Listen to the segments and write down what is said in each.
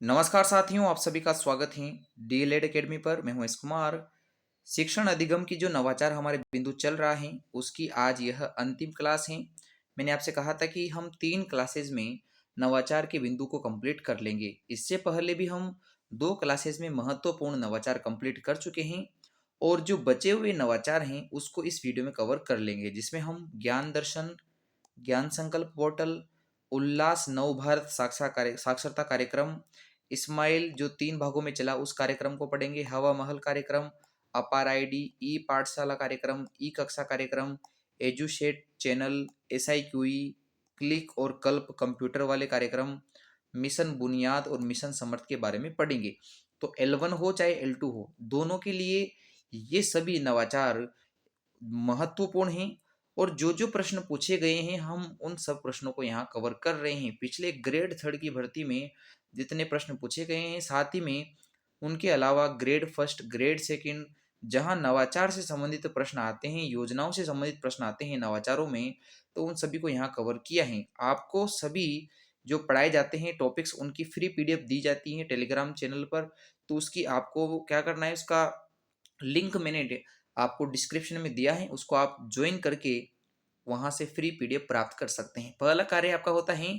नमस्कार साथियों, आप सभी का स्वागत है डीएलएड एकेडमी पर। मैं हूं एस कुमार। शिक्षण अधिगम की जो नवाचार हमारे बिंदु चल रहा है उसकी आज यह अंतिम क्लास है। मैंने आपसे कहा था कि हम 3 क्लासेज में नवाचार के बिंदु को कंप्लीट कर लेंगे। इससे पहले भी हम 2 क्लासेज में महत्वपूर्ण नवाचार कंप्लीट कर चुके हैं और जो बचे हुए नवाचार हैं उसको इस वीडियो में कवर कर लेंगे, जिसमें हम ज्ञान दर्शन, ज्ञान संकल्प पोर्टल, उल्लास नव भारत साक्षरता कार्यक्रम, इस्माइल जो 3 भागों में चला उस कार्यक्रम को पढ़ेंगे, हवा महल कार्यक्रम, अपार आईडी, ई पाठशाला कार्यक्रम, ई कक्षा कार्यक्रम, एजुशेट चैनल, SIQE, क्लिक और कल्प कंप्यूटर वाले कार्यक्रम, मिशन बुनियाद और मिशन समर्थ के बारे में पढ़ेंगे। तो L1 हो चाहे L2 हो, दोनों के लिए ये सभी नवाचार महत्वपूर्ण हैं और जो जो प्रश्न पूछे गए हैं हम उन सब प्रश्नों को यहाँ कवर कर रहे हैं। पिछले ग्रेड 3 की भर्ती में जितने प्रश्न पूछे गए हैं, साथ ही में उनके अलावा ग्रेड फर्स्ट, ग्रेड सेकंड, जहाँ नवाचार से संबंधित प्रश्न आते हैं, योजनाओं से संबंधित प्रश्न आते हैं नवाचारों में, तो उन सभी को यहाँ कवर किया है। आपको सभी जो पढ़ाए जाते हैं टॉपिक्स उनकी फ्री PDF दी जाती है टेलीग्राम चैनल पर। तो उसकी आपको क्या करना है, उसका लिंक मैंने आपको डिस्क्रिप्शन में दिया है, उसको आप ज्वाइन करके वहां से फ्री PDF प्राप्त कर सकते हैं। पहला कार्य आपका होता है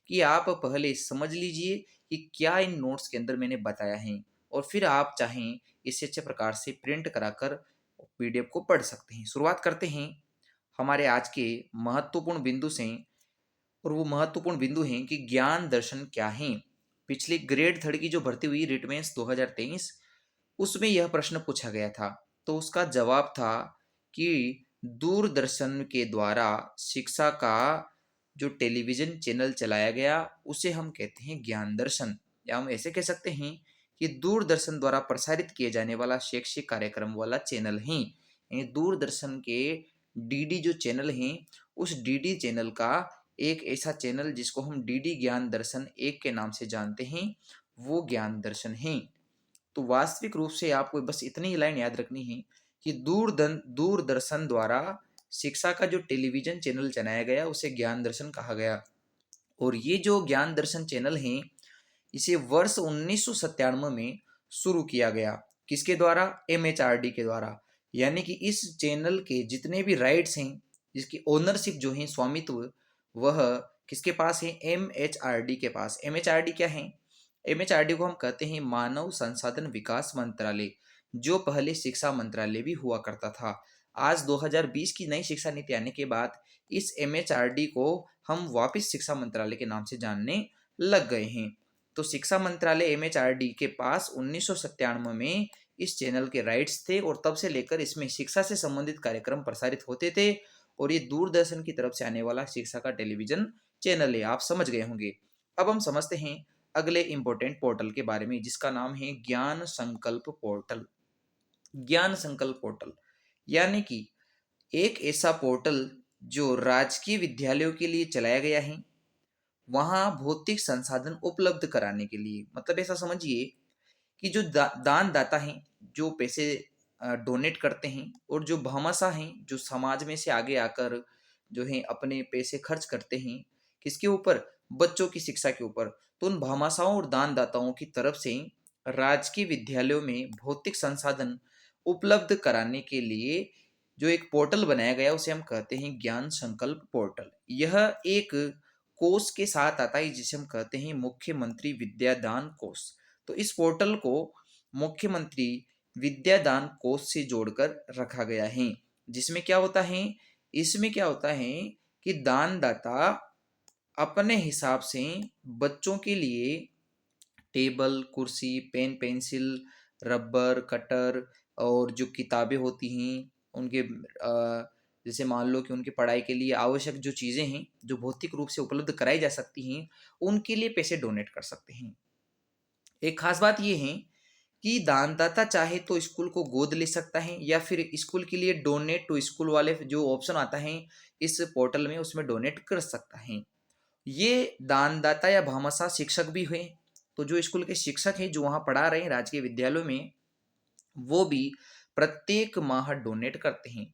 कि आप पहले समझ लीजिए कि क्या इन नोट्स के अंदर मैंने बताया है और फिर आप चाहें इसे अच्छे प्रकार से प्रिंट कराकर PDF को पढ़ सकते हैं। शुरुआत करते हैं हमारे आज के महत्वपूर्ण बिंदु से, और वो महत्वपूर्ण बिंदु हैं कि ज्ञान दर्शन क्या है। पिछली ग्रेड 3 की जो भर्ती हुई रिटमेंस 2023, उसमें यह प्रश्न पूछा गया था। तो उसका जवाब था कि दूरदर्शन के द्वारा शिक्षा का जो टेलीविजन चैनल चलाया गया उसे हम कहते हैं ज्ञान दर्शन, या हम ऐसे कह सकते हैं कि दूरदर्शन द्वारा प्रसारित किए जाने वाला शैक्षिक कार्यक्रम वाला चैनल है। यानी दूरदर्शन के DD जो चैनल हैं, उस DD चैनल का एक ऐसा चैनल जिसको हम DD ज्ञान दर्शन 1 के नाम से जानते हैं, वो ज्ञान दर्शन है। तो वास्तविक रूप से आपको बस इतनी ही लाइन याद रखनी है कि दूरदर्शन द्वारा शिक्षा का जो टेलीविजन चैनल चलाया गया उसे ज्ञान दर्शन कहा गया। और ये जो ज्ञान दर्शन चैनल है, इसे वर्ष 1997 में शुरू किया गया। किसके द्वारा? MHRD के द्वारा। यानी कि इस चैनल के जितने भी राइट्स हैं, जिसकी ओनरशिप जो है, स्वामित्व, वह किसके पास है? MHRD के पास। MHRD क्या है? MHRD को हम कहते हैं मानव संसाधन विकास मंत्रालय, जो पहले शिक्षा मंत्रालय भी हुआ करता था। आज 2020 की नई शिक्षा नीति आने के बाद इस MHRD को हम वापस शिक्षा मंत्रालय के नाम से जानने लग गए हैं। तो शिक्षा मंत्रालय MHRD के पास 1997 में इस चैनल के राइट्स थे और तब से लेकर इसमें शिक्षा से संबंधित कार्यक्रम प्रसारित होते थे। और ये दूरदर्शन की तरफ से आने वाला शिक्षा का टेलीविजन चैनल है, आप समझ गए होंगे। अब हम समझते हैं अगले इंपॉर्टेंट पोर्टल के बारे में, जिसका नाम है ज्ञान संकल्प पोर्टल। ज्ञान संकल्प पोर्टल यानी कि एक ऐसा पोर्टल जो राजकीय विद्यालयों के लिए चलाया गया है, वहाँ भौतिक संसाधन उपलब्ध कराने के लिए। मतलब ऐसा समझिए कि जो दान दाता हैं, जो पैसे डोनेट करते हैं, और जो भामाशाह हैं, जो समाज में से आगे आकर जो है अपने पैसे खर्च करते हैं, किसके ऊपर? बच्चों की शिक्षा के ऊपर। तो उन भामाशाहों और दान दाताओं की तरफ से राजकीय विद्यालयों में भौतिक संसाधन उपलब्ध कराने के लिए जो एक पोर्टल बनाया गया उसे हम कहते हैं ज्ञान संकल्प पोर्टल। यह एक कोष के साथ आता है जिसे हम कहते हैं मुख्यमंत्री विद्यादान कोष। तो इस पोर्टल को मुख्यमंत्री विद्यादान कोष से जोड़कर रखा गया है। जिसमें क्या होता है? इसमें क्या होता है कि दानदाता अपने हिसाब से बच्चों के लिए टेबल, कुर्सी, पेन, पेंसिल, रबर, कटर और जो किताबें होती हैं उनके जैसे मान लो कि उनकी पढ़ाई के लिए आवश्यक जो चीज़ें हैं जो भौतिक रूप से उपलब्ध कराई जा सकती हैं, उनके लिए पैसे डोनेट कर सकते हैं। एक खास बात ये है कि दानदाता चाहे तो स्कूल को गोद ले सकता है या फिर स्कूल के लिए डोनेट टू स्कूल वाले जो ऑप्शन आता है इस पोर्टल में, उसमें डोनेट कर सकता है। ये दानदाता या भामाशाह शिक्षक भी हुए। तो जो स्कूल के शिक्षक हैं जो वहाँ पढ़ा रहे हैं राजकीय विद्यालयों में, वो भी प्रत्येक माह डोनेट करते हैं।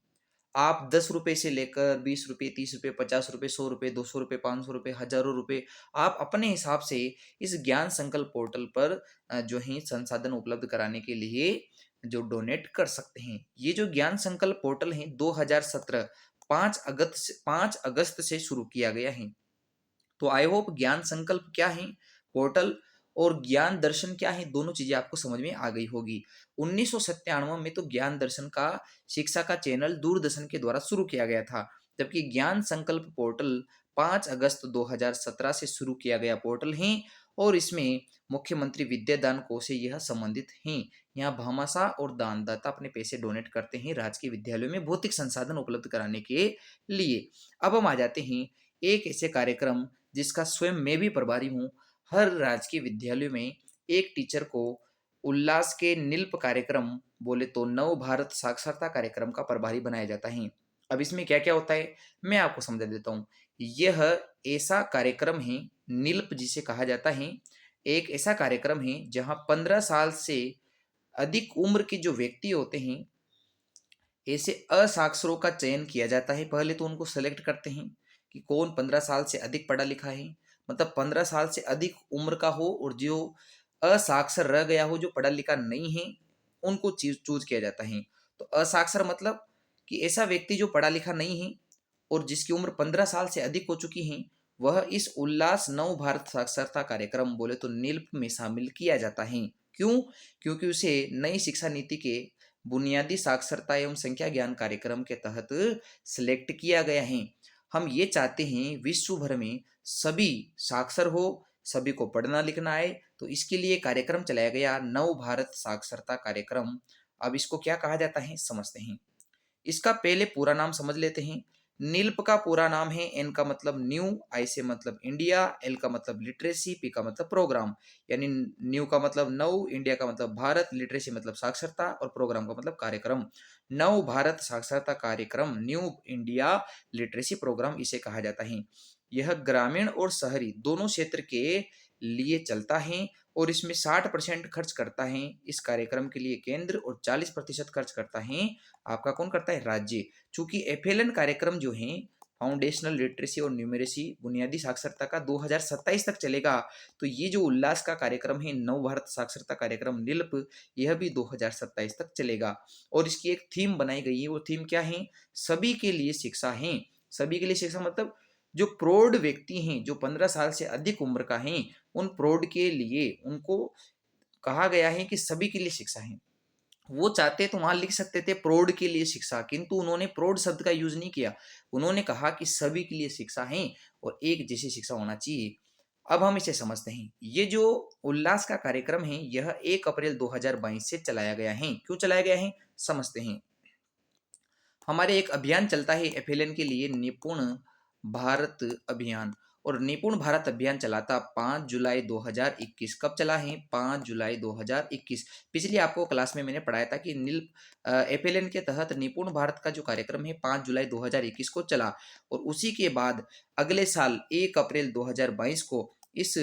आप 10 रुपए से लेकर 20 रुपए, 30 रुपए, 50 रुपए, 100 रुपए, 200 रुपए, 500 रुपए, हज़ारों रुपए आप अपने हिसाब से इस ज्ञान संकल्प पोर्टल पर जो है संसाधन उपलब्ध कराने के लिए जो डोनेट कर सकते हैं। ये जो ज्ञान संकल्प पोर्टल है 2017 5 अगस्त से शुरू किया गया है। तो आई होप ज्ञान संकल्प क्या है, पोर्टल और ज्ञान दर्शन क्या है, दोनों चीजें आपको समझ में आ गई होगी। 1997 में तो ज्ञान दर्शन का शिक्षा का चैनल दूरदर्शन के द्वारा शुरू किया गया था, जबकि ज्ञान संकल्प पोर्टल 5 अगस्त 2017 से शुरू किया गया पोर्टल है और इसमें मुख्यमंत्री विद्यादान कोष से यह संबंधित हैं। यहाँ भामाशाह और दानदाता अपने पैसे डोनेट करते हैं राजकीय विद्यालयों में भौतिक संसाधन उपलब्ध कराने के लिए। अब हम आ जाते हैं एक ऐसे कार्यक्रम जिसका स्वयं मैं भी प्रभारी हूँ। हर राजकीय विद्यालय में एक टीचर को उल्लास के निल्प कार्यक्रम बोले तो नव भारत साक्षरता कार्यक्रम का प्रभारी बनाया जाता है। अब इसमें क्या क्या होता है मैं आपको समझा देता हूँ। यह ऐसा कार्यक्रम है, निल्प जिसे कहा जाता है, एक ऐसा कार्यक्रम है जहाँ 15 साल से अधिक उम्र के जो व्यक्ति होते हैं, ऐसे असाक्षरों का चयन किया जाता है। पहले तो उनको सेलेक्ट करते हैं कि कौन 15 साल से अधिक पढ़ा लिखा है, मतलब 15 साल से अधिक उम्र का हो और जो असाक्षर रह गया हो, जो पढ़ा लिखा नहीं है, उनको चूज किया जाता है। तो असाक्षर मतलब कि ऐसा व्यक्ति जो पढ़ा लिखा नहीं है और जिसकी उम्र 15 साल से अधिक हो चुकी है, वह इस उल्लास नव भारत साक्षरता कार्यक्रम बोले तो नील्प में शामिल किया जाता है। क्यों? क्योंकि उसे नई शिक्षा नीति के बुनियादी साक्षरता एवं संख्या ज्ञान कार्यक्रम के तहत सिलेक्ट किया गया है। हम ये चाहते हैं विश्व भर में सभी साक्षर हो, सभी को पढ़ना लिखना आए, तो इसके लिए कार्यक्रम चलाया गया नव भारत साक्षरता कार्यक्रम। अब इसको क्या कहा जाता है समझते हैं। इसका पहले पूरा नाम समझ लेते हैं। नील्प का पूरा नाम है, एन का मतलब न्यू, आई से मतलब इंडिया, एल का मतलब लिटरेसी, पी का मतलब प्रोग्राम। यानी न्यू का मतलब नव, इंडिया का मतलब भारत, लिटरेसी मतलब साक्षरता और प्रोग्राम का मतलब कार्यक्रम। नव भारत साक्षरता कार्यक्रम, न्यू इंडिया लिटरेसी प्रोग्राम इसे कहा जाता है। यह ग्रामीण और शहरी दोनों क्षेत्र के लिए चलता है और इसमें 60% खर्च करता है इस कार्यक्रम के लिए केंद्र और 40% खर्च करता है आपका कौन करता है राज्य। चूंकि एफएलएन कार्यक्रम जो है फाउंडेशनल लिटरेसी और न्यूमेरेसी बुनियादी साक्षरता का 2027 तक चलेगा, तो ये जो उल्लास का कार्यक्रम है नव भारत साक्षरता कार्यक्रम निल्प, यह भी 2027 तक चलेगा। और इसकी एक थीम बनाई गई है, वो थीम क्या है, सभी के लिए शिक्षा है। सभी के लिए शिक्षा मतलब जो प्रौढ़ व्यक्ति हैं, जो 15 साल से अधिक उम्र का है, उन प्रौढ़ के लिए उनको कहा गया है कि सभी के लिए शिक्षा है। वो चाहते तो वहां लिख सकते थे प्रौढ़ के लिए शिक्षा, किंतु उन्होंने प्रौढ़ शब्द का यूज नहीं किया। उन्होंने कहा कि सभी के लिए शिक्षा है और एक जैसी शिक्षा होना चाहिए। अब हम इसे समझते हैं। ये जो उल्लास का कार्यक्रम है यह 1 अप्रैल 2022 से चलाया गया है। क्यों चलाया गया है समझते हैं। हमारे एक अभियान चलता है एफएलएन के लिए, निपुण भारत अभियान। और निपुण भारत अभियान चला था 5 जुलाई 2021। कब चला है? 5 जुलाई 2021। पिछली आपको क्लास में मैंने पढ़ाया था कि नील एफएलएन के तहत निपुण भारत का जो कार्यक्रम है 5 जुलाई 2021 को चला और उसी के बाद अगले साल 1 अप्रैल 2022 को इस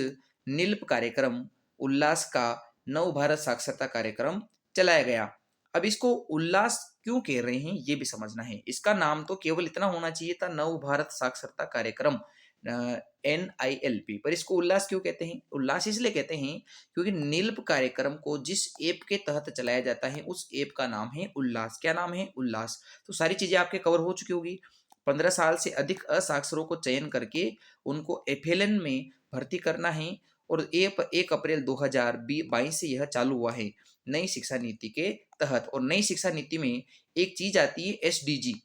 नील्प कार्यक्रम उल्लास का नव भारत साक्षरता कार्यक्रम चलाया गया। अब इसको उल्लास क्यों कह रहे हैं ये भी समझना है। इसका नाम तो केवल इतना होना चाहिए था नव भारत साक्षरता कार्यक्रम NILP, पर इसको उल्लास क्यों कहते हैं? उल्लास इसलिए कहते हैं क्योंकि नील्प कार्यक्रम को जिस ऐप के तहत चलाया जाता है उस ऐप का नाम है उल्लास। क्या नाम है? उल्लास। तो सारी चीजें आपके कवर हो चुकी होगी। 15 साल से अधिक असाक्षरों को चयन करके उनको एफएलएन में भर्ती करना है और 1 अप्रैल 2022 से यह चालू हुआ है नई शिक्षा नीति के तहत। और नई शिक्षा नीति में एक चीज आती है एसडीजी।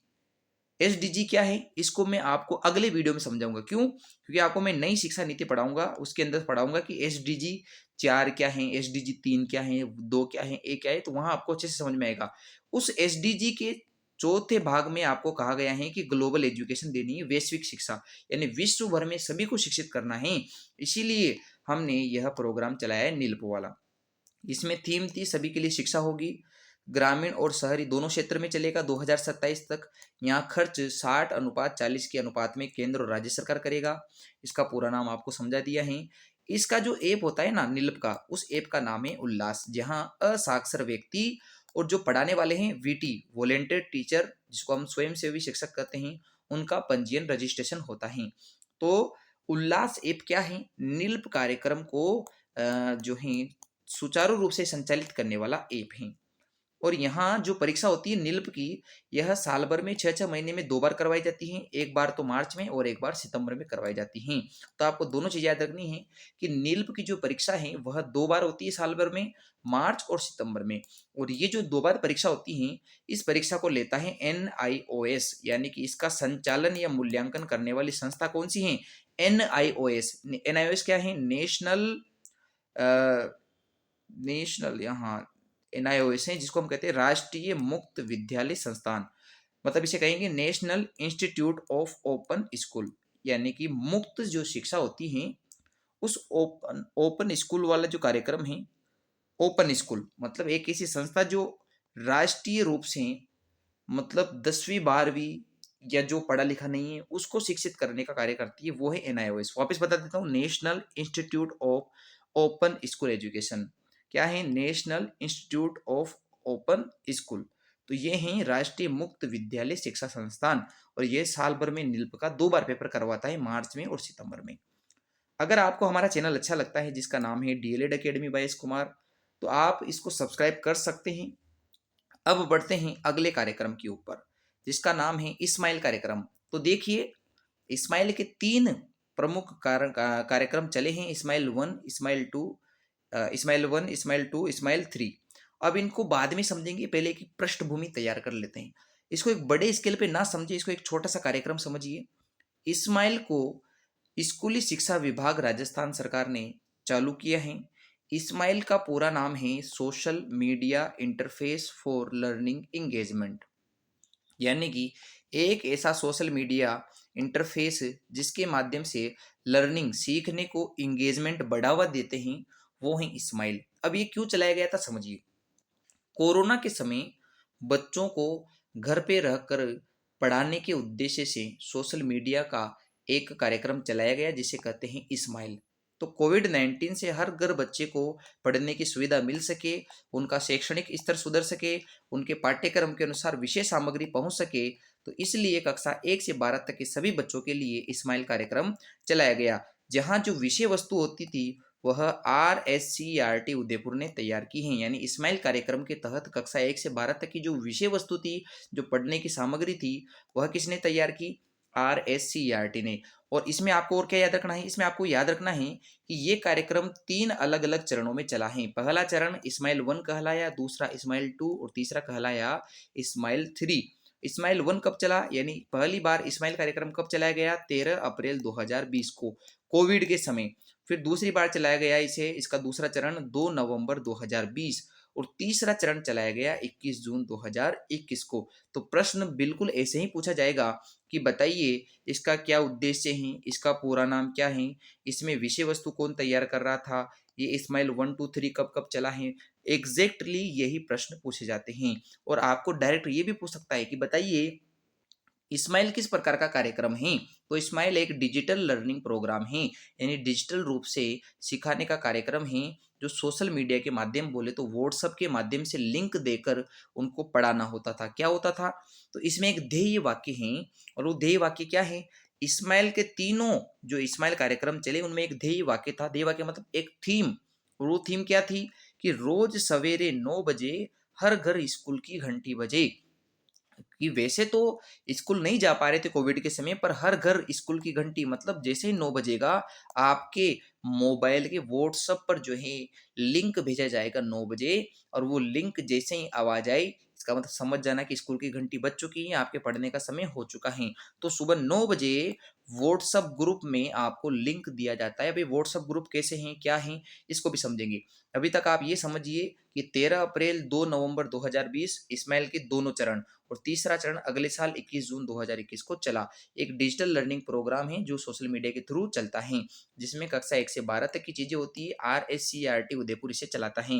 एसडीजी क्या है इसको मैं आपको अगले वीडियो में समझाऊंगा। क्यों? क्योंकि आपको मैं नई शिक्षा नीति पढ़ाऊंगा, उसके अंदर पढ़ाऊंगा कि एसडीजी 4 क्या है, एसडीजी 3 क्या है, 2 क्या है, ए क्या है, तो वहां आपको अच्छे से समझ में आएगा। उस एसडीजी के चौथे भाग में आपको कहा गया है कि ग्लोबल एजुकेशन देनी है, वैश्विक शिक्षा, यानी विश्व भर में सभी को शिक्षित करना है। इसीलिए हमने यह प्रोग्राम चलाया है नील्प वाला। इसमें थीम थी सभी के लिए शिक्षा होगी, ग्रामीण और शहरी दोनों क्षेत्र में चलेगा 2027 तक। यहाँ खर्च 60:40 के अनुपात में केंद्र और राज्य सरकार करेगा। इसका पूरा नाम आपको समझा दिया है। इसका जो ऐप होता है ना नील्प का, उस ऐप का नाम है उल्लास, जहाँ असाक्षर व्यक्ति और जो पढ़ाने वाले हैं वीटी वॉलेंटियर टीचर, जिसको हम स्वयंसेवी शिक्षक कहते हैं, उनका पंजीयन रजिस्ट्रेशन होता है। तो उल्लास ऐप क्या है? नील्प कार्यक्रम को जो है सुचारू रूप से संचालित करने वाला ऐप है। और यहाँ जो परीक्षा होती है नील्प की, यह साल भर में 6-6 महीने में 2 बार करवाई जाती हैं। एक बार तो मार्च में और एक बार सितंबर में करवाई जाती हैं। तो आपको दोनों चीज़ याद रखनी है कि नील्प की जो परीक्षा है वह 2 बार होती है साल भर में, मार्च और सितंबर में। और ये जो 2 बार परीक्षा होती हैं, इस परीक्षा को लेता है NIOS, यानी कि इसका संचालन या मूल्यांकन करने वाली संस्था कौन सी है? NIOS। NIOS क्या है? अ, नेशनल यहाँ NIOS है, जिसको हम कहते हैं राष्ट्रीय मुक्त विद्यालय संस्थान, मतलब इसे कहेंगे national institute of open school. यानी कि मुक्त जो शिक्षा होती है, उस ओपन ओपन स्कूल वाला जो कार्यक्रम है, ओपन स्कूल मतलब एक ऐसी संस्था जो राष्ट्रीय रूप से, मतलब 10वीं 12वीं या जो पढ़ा लिखा नहीं है उसको शिक्षित करने का कार्य करती है, वो है NIOS। वापस बता देता हूँ, national institute of open school education. क्या है? National institute of open school. तो ये हैं राष्ट्रीय मुक्त विद्यालय शिक्षा संस्थान, और ये साल भर में नील्प का 2 बार पेपर करवाता है, मार्च में और सितंबर में। अगर आपको हमारा चैनल अच्छा लगता है, जिसका नाम है DLED academy by S Kumar, तो आप इसको सब्सक्राइब कर सकते हैं। अब बढ़ते हैं अगले कार्यक्रम के ऊपर, जिसका नाम है इस्माइल कार्यक्रम। तो देखिए, इस्माइल के 3 प्रमुख कार्यक्रम चले हैं, इस्माइल 1, इस्माइल 2, इस्माइल 2, इस्माइल 3। अब इनको बाद में समझेंगे, पहले की पृष्ठभूमि तैयार कर लेते हैं। इसको एक बड़े स्केल पे ना समझिए, इसको एक छोटा सा कार्यक्रम समझिए। इस्माइल को स्कूली शिक्षा विभाग राजस्थान सरकार ने चालू किया है। इस्माइल का पूरा नाम है social media interface for learning engagement, यानी कि एक ऐसा सोशल मीडिया इंटरफेस जिसके माध्यम से लर्निंग सीखने को इंगेजमेंट बढ़ावा देते हैं, वो है इस्माइल। अब ये क्यों चलाया गया था समझिए। कोरोना के समय बच्चों को घर पे रहकर पढ़ाने के उद्देश्य से सोशल मीडिया का एक कार्यक्रम चलाया गया, जिसे कहते हैं इस्माइल। तो कोविड-19 से हर घर बच्चे को पढ़ने की सुविधा मिल सके, उनका शैक्षणिक स्तर सुधर सके, उनके पाठ्यक्रम के अनुसार विषय सामग्री पहुंच सके, तो इसलिए कक्षा 1 से 12 तक के सभी बच्चों के लिए इस्माइल कार्यक्रम चलाया गया। जहां जो विषय वस्तु होती थी वह RSCERT उदयपुर ने तैयार की हैं। यानी इस्माइल कार्यक्रम के तहत कक्षा 1 से 12 तक की जो विषय वस्तु थी, जो पढ़ने की सामग्री थी, वह किसने तैयार की? RSCERT ने। और इसमें आपको और क्या याद रखना है? इसमें आपको याद रखना है कि ये कार्यक्रम 3 अलग-अलग चरणों में चला है। पहला चरण इस्माइल 1 कहलाया, दूसरा इस्माइल 2 और तीसरा कहलाया इस्माइल 3। इस्माइल 1 कब चला? यानी पहली बार इस्माइल कार्यक्रम कब चलाया गया? 13 अप्रैल 2020 को, कोविड के समय। फिर दूसरी बार चलाया गया इसे, इसका दूसरा चरण 2 नवंबर 2020, और तीसरा चरण चलाया गया 21 जून 2021 को। तो प्रश्न बिल्कुल ऐसे ही पूछा जाएगा कि बताइए इसका क्या उद्देश्य है, इसका पूरा नाम क्या है, इसमें विषय वस्तु कौन तैयार कर रहा था, ये इस्माइल 1 2 3 कब कब चला है। एग्जैक्टली यही प्रश्न पूछे जाते हैं। और आपको डायरेक्ट ये भी पूछ सकता है कि बताइए इस्माइल किस प्रकार का कार्यक्रम है। तो इस्माइल एक डिजिटल लर्निंग प्रोग्राम है, यानी डिजिटल रूप से सिखाने का कार्यक्रम है, जो सोशल मीडिया के माध्यम, बोले तो व्हाट्सएप के माध्यम से लिंक देकर उनको पढ़ाना होता था। क्या होता था? तो इसमें एक ध्येय वाक्य है, और वो ध्येय वाक्य क्या है? इस्माइल के तीनों जो इस्माइल कार्यक्रम चले उनमें एक ध्येय वाक्य था। ध्येय वाक्य मतलब एक थीम, और वो थीम क्या थी? कि रोज सवेरे 9 बजे हर घर स्कूल की घंटी बजे। कि वैसे तो स्कूल नहीं जा पा रहे थे कोविड के समय, पर हर घर स्कूल की घंटी, मतलब जैसे ही 9 बजेगा आपके मोबाइल के व्हाट्सएप पर जो है लिंक भेजा जाएगा 9 बजे, और वो लिंक जैसे ही आवाज आई, इसका मतलब समझ जाना कि स्कूल की घंटी बज चुकी है, आपके पढ़ने का समय हो चुका है। तो सुबह 9 बजे व्हाट्सएप ग्रुप में आपको लिंक दिया जाता है। भाई व्हाट्सएप ग्रुप कैसे हैं, क्या हैं, इसको भी समझेंगे। अभी तक आप ये समझिए कि 13 अप्रैल 2 नवंबर 2020 इस्माइल के दोनों चरण, और तीसरा चरण अगले साल 21 जून 2021 को चला। एक डिजिटल लर्निंग प्रोग्राम है जो सोशल मीडिया के थ्रू चलता है, जिसमें कक्षा 1 से 12 तक की चीजें होती है। RSCERT उदयपुर इसे चलाता है।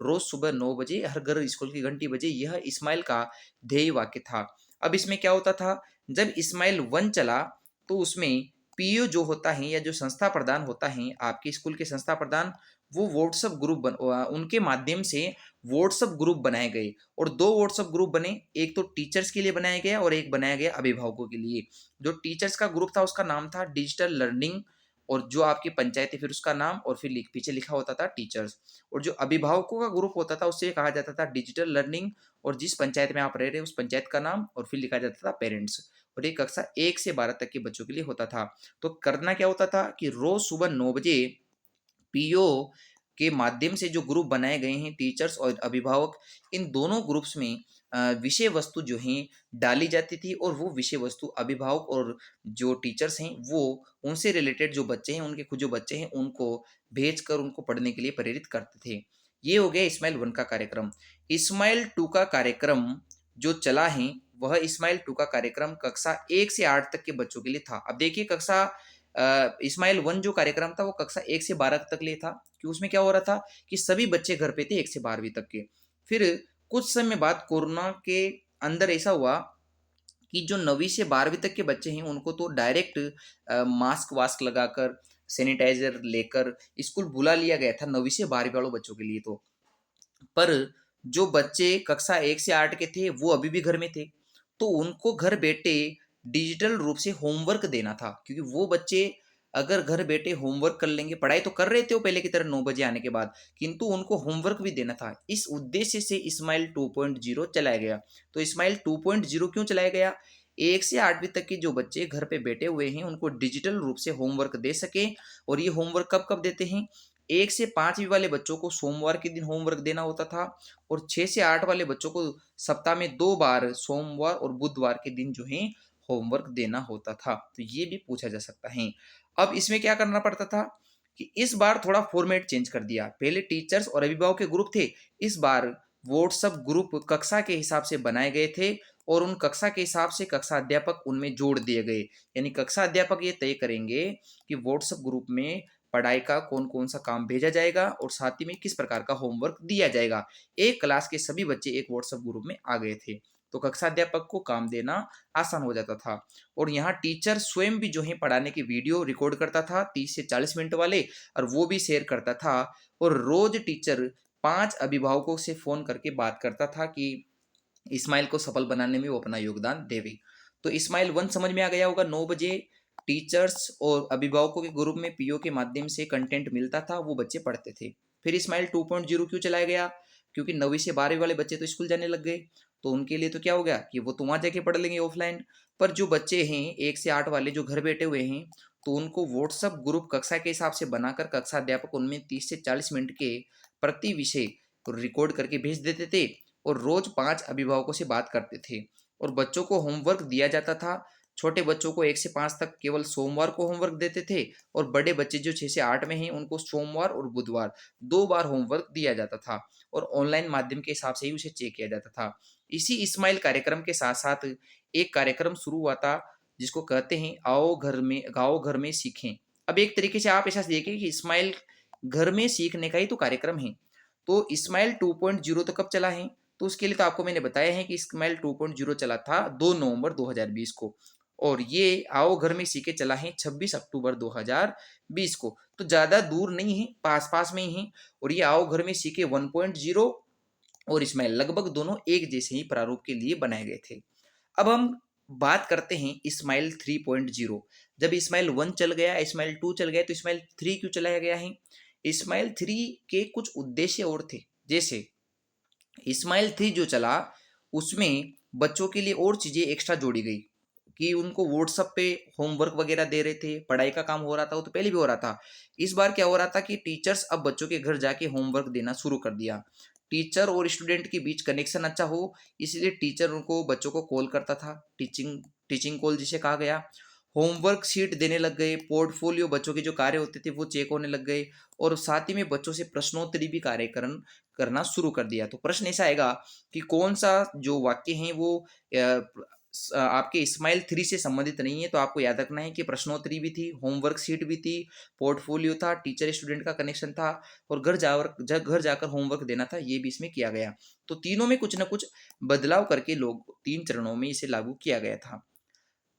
रोज सुबह 9 बजे हर घर स्कूल की घंटी बजे, यह इस्माइल का ध्येय वाक्य था। अब इसमें क्या होता था? जब इस्माइल 1 चला तो उसमें PO जो होता है, या जो संस्था प्रधान होता है, आपके स्कूल के संस्था प्रधान, वो व्हाट्सएप ग्रुप उनके माध्यम से व्हाट्सएप ग्रुप बनाए गए और दो व्हाट्सएप ग्रुप बने। एक तो टीचर्स के लिए बनाया गया और एक बनाया गया अभिभावकों के लिए। जो टीचर्स का ग्रुप था उसका नाम था डिजिटल लर्निंग, और जो आपकी पंचायत है फिर उसका नाम, और फिर पीछे लिखा होता था टीचर्स। और जो अभिभावकों का ग्रुप होता था उससे कहा जाता था डिजिटल लर्निंग, और जिस पंचायत में आप रह रहे हैं उस पंचायत का नाम, और फिर लिखा जाता था पेरेंट्स। और ये कक्षा 1 से 12 तक के बच्चों के लिए होता था। तो करना क्या होता था कि रोज सुबह 9 बजे पीओ के माध्यम से जो ग्रुप बनाए गए हैं टीचर्स और अभिभावक, इन दोनों ग्रुप्स में विषय वस्तु जो हैं डाली जाती थी, और वो विषय वस्तु अभिभावक और जो टीचर्स हैं वो उनसे रिलेटेड जो बच्चे हैं, उनके खुद जो बच्चे हैं उनको भेज कर उनको पढ़ने के लिए प्रेरित करते थे। ये हो गया इस्माइल 1 का कार्यक्रम। इस्माइल 2 का कार्यक्रम जो चला है, वह इस्माइल 2 का कार्यक्रम कक्षा 1 से 8 तक के बच्चों के लिए था। अब देखिए कक्षा इस्माइल 1 जो कार्यक्रम था वो कक्षा 1 से 12 तक लिए था, कि उसमें क्या हो रहा था कि सभी बच्चे घर पे थे 1 से 12वीं तक के। फिर कुछ समय बाद कोरोना के अंदर ऐसा हुआ कि जो 9वीं से 12वीं तक के बच्चे हैं उनको तो डायरेक्ट मास्क वास्क लगाकर, सैनिटाइजर लेकर स्कूल बुला लिया गया था 9वीं से 12वीं वालों बच्चों के लिए तो। पर जो बच्चे कक्षा 1 से 8 के थे वो अभी भी घर में थे, तो उनको घर बैठे डिजिटल रूप से होमवर्क देना था, क्योंकि वो बच्चे अगर घर बैठे होमवर्क कर लेंगे, पढ़ाई तो कर रहे थे वो पहले की तरह 9 बजे आने के बाद, किंतु उनको होमवर्क भी देना था। इस उद्देश्य से इस्माइल 2.0 चलाया गया। तो इस्माइल 2.0 क्यों चलाया गया? 1 से 8वीं तक के जो बच्चे घर पे बैठे हुए हैं उनको डिजिटल रूप से होमवर्क दे सके। और ये होमवर्क कब कब देते हैं? 1 से 5वीं वाले बच्चों को सोमवार के दिन होमवर्क देना होता था, और 6 से 8 वाले बच्चों को सप्ताह में 2 बार सोमवार और बुधवार के दिन जो है होमवर्क देना होता था। तो ये भी पूछा जा सकता है। अब इसमें क्या करना पड़ता था कि इस बार थोड़ा फॉर्मेट चेंज कर दिया। पहले टीचर्स और अभिभावक के ग्रुप थे, इस बार व्हाट्सएप ग्रुप कक्षा के हिसाब से बनाए गए थे, और उन कक्षा के हिसाब से कक्षा अध्यापक उनमें जोड़ दिए गए। यानी कक्षा अध्यापक ये तय करेंगे कि व्हाट्सएप ग्रुप में पढ़ाई का कौन कौन सा काम भेजा जाएगा और साथ ही में किस प्रकार का होमवर्क दिया जाएगा। एक क्लास के सभी बच्चे एक व्हाट्सएप ग्रुप में आ गए थे, तो कक्षा अध्यापक को काम देना आसान हो जाता था। और यहाँ टीचर स्वयं भी जो है पढ़ाने की वीडियो रिकॉर्ड करता था 30 से 40 मिनट वाले, और वो भी शेयर करता था। और रोज टीचर 5 अभिभावकों से फोन करके बात करता था कि इस्माइल को सफल बनाने में वो अपना योगदान देवे। तो इस्माइल 1 समझ में आ गया होगा। 9 बजे टीचर्स और अभिभावकों के ग्रुप में पीओ के माध्यम से कंटेंट मिलता था, वो बच्चे पढ़ते थे। फिर इस्माइल 2.0 क्यों चलाया गया? क्योंकि 9वीं से 12वीं वाले बच्चे तो स्कूल जाने लग गए, तो उनके लिए तो क्या हो गया कि वो तो वहां जाके पढ़ लेंगे ऑफलाइन। पर जो बच्चे हैं 1 से 8 वाले जो घर बैठे हुए हैं, तो उनको व्हाट्सएप ग्रुप कक्षा के हिसाब से बनाकर कक्षा अध्यापक उनमें 30 से 40 मिनट के प्रति विषय रिकॉर्ड करके भेज देते थे, और रोज 5 अभिभावकों से बात करते थे, और बच्चों को होमवर्क दिया जाता था। छोटे बच्चों को 1 से 5 तक केवल सोमवार को होमवर्क देते थे, और बड़े बच्चे जो 6 से 8 में हैं उनको सोमवार और बुधवार 2 बार होमवर्क दिया जाता था, और ऑनलाइन माध्यम के हिसाब से ही उसे चेक किया जाता था। इसी इस्माइल कार्यक्रम के साथ साथ एक कार्यक्रम शुरू हुआ था जिसको कहते हैं आओ घर में सीखें। अब एक तरीके से आप ऐसा देखिए कि इस्माइल घर में सीखने का ही तो कार्यक्रम है। तो इस्माइल 2.0 तो कब चला है? तो उसके लिए तो आपको मैंने बताया है कि इस्माइल 2.0 चला था 2 नवंबर 2020 को, और ये आओ घर में सीखे चला है 26 अक्टूबर 2020 को। तो ज़्यादा दूर नहीं है, पास पास में ही है। और ये आओ घर में सीखे 1.0 और इस्माइल लगभग दोनों एक जैसे ही प्रारूप के लिए बनाए गए थे। अब हम बात करते हैं इस्माइल 3.0। जब इस्माइल 1 चल गया, इस्माइल 2 चल गया, तो इस्माइल 3 क्यों चलाया गया है? इस्माइल 3 के कुछ उद्देश्य और थे। जैसे इस्माइल 3 जो चला उसमें बच्चों के लिए और चीज़ें एक्स्ट्रा जोड़ी गई, कि उनको व्हाट्सएप पे होमवर्क वगैरह दे रहे थे, पढ़ाई का काम हो रहा था, वो तो पहले भी हो रहा था। इस बार क्या हो रहा था कि टीचर्स अब बच्चों के घर जाके होमवर्क देना शुरू कर दिया। टीचर और स्टूडेंट के बीच कनेक्शन अच्छा हो, इसलिए टीचर उनको बच्चों को कॉल करता था, टीचिंग टीचिंग कॉल जिसे कहा गया। होमवर्क शीट देने लग गए, पोर्टफोलियो बच्चों के जो कार्य होते थे वो चेक होने लग गए, और साथ ही में बच्चों से प्रश्नोत्तरी भी कार्यक्रम करना शुरू कर दिया। तो प्रश्न ऐसा आएगा कि कौन सा जो वाक्य हैं वो आपके इस्माइल 3 से संबंधित नहीं है, तो आपको याद रखना है कि प्रश्नोत्तरी भी थी, होमवर्क शीट भी थी, पोर्टफोलियो था, टीचर स्टूडेंट का कनेक्शन था, और घर जाकर होमवर्क देना था, ये भी इसमें किया गया। तो तीनों में कुछ ना कुछ बदलाव करके लोग 3 चरणों में इसे लागू किया गया था।